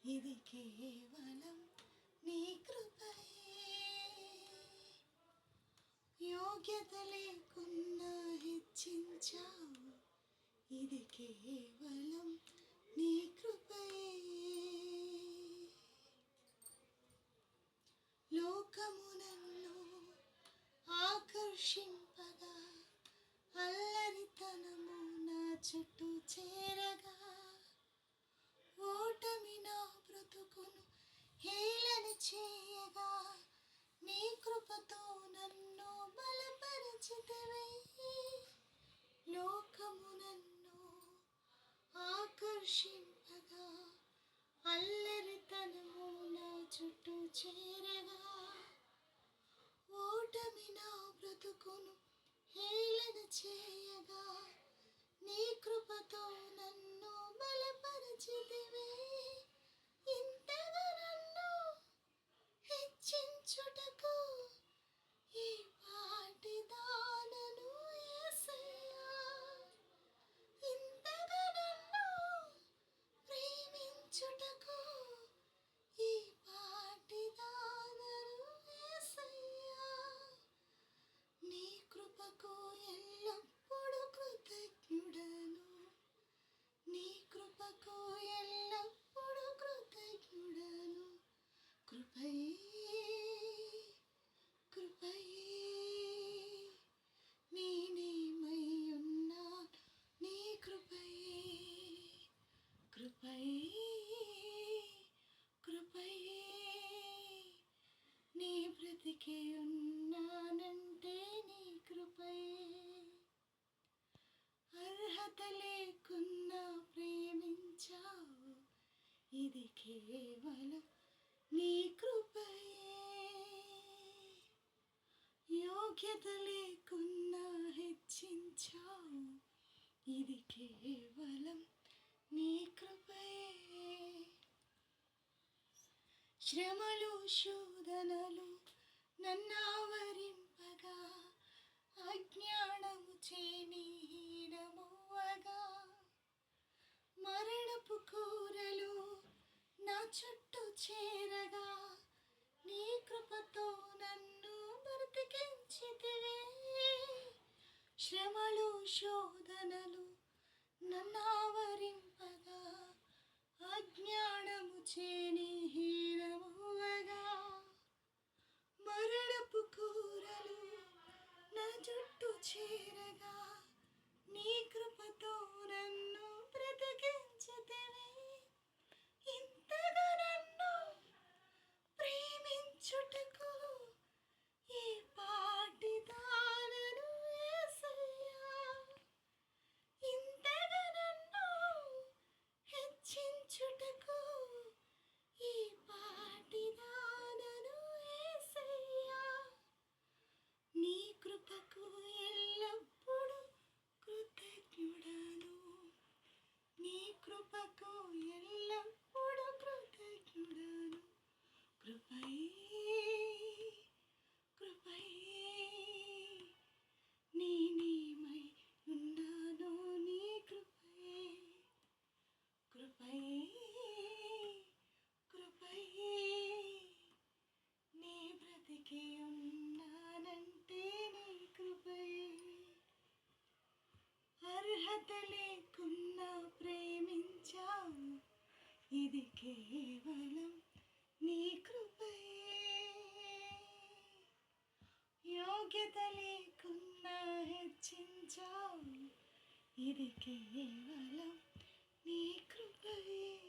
ఇది కేవలం నీ కృపయే. యోగ్యత లేకున్నా హెచ్చించావు, ఇది కేవలం నీ కృపయే. లోకము నన్ను ఆకర్షింపగా, అల్లరితనము నా చుట్టూ చేరగా, ఓటమి నా బ్రతుకును హేళన చేయగా, నీ కృపతో నన్ను బలపరచితివే. లోకము నన్ను ఆకర్షింపగా, అల్లరితనము నా చుట్టూ చేరగా, ఓటమి నా బ్రతుకును హేళన చేయగా, నీ కృపతో నన్ను బలపరచితివే. ఇంతగా నన్ను హెచ్చించుటకు ఈ పాటి దానను యేసయ్యా. ఇంతగా నన్ను ప్రేమించుటకు ఈ పాటి దానను యేసయ్యా. నీ కృపకు ఎల్లప్పుడూ కృతజ్ఞుడను, నీ కృపకు ఎల్లప్పుడూ కృతజ్ఞుడను. కృపయే కృపయే నేనేమై ఉన్నా, నీ కృపయే. కృపయే కృపయే నీ బ్రతికే ఉన్నానంటే నీ కృపయే. అర్హత లేకున్నా ప్రేమించావు, ఇది కేవలం నీ కృపయే. యోగ్యత లేకున్నా హెచ్చించావు, ఇది కేవలం నీ కృపయే. శ్రమలు శోధనలు నన్నావరింపగా, అజ్ఞానము చేనీడమవ్వగా, మరణపు కూరలు నా చుట్టూ చేరగా, నీ కృపతో నన్ను బ్రతికించితివే. శ్రమలు శోధనలు నన్నావరింపగా, అజ్ఞానము చేనీడమవ్వగా, మరణపు కూరలు నా చుట్టూ చేరగా, నీ కృపతో నన్ను బ్రతికించితివే. ఇంతగా నన్ను ప్రేమించుటకు ఈ పాటి దానను యేసయ్యా. ఇంతగా నన్ను హెచ్చించుటకు ఈ పాటి దానను యేసయ్యా. నీ కృపకు ఎల్లప్పుడూ కృతజ్ఞుడను, నీ కృపకు ఎల్లప్పుడూ కృతజ్ఞుడను. కృపయే కృపయే నేనేమై ఉన్నానో నీ కృపయే. కృపయే కృపయే నీ బ్రతికే ఉన్నానంటే నీ కృపయే. అర్హత లేకున్నా ప్రేమించావు, ఇది కేవలం నీ కృపయే. యోగ్యత లేకున్నా హెచ్చించావు, ఇది కేవలం నీ కృపయే.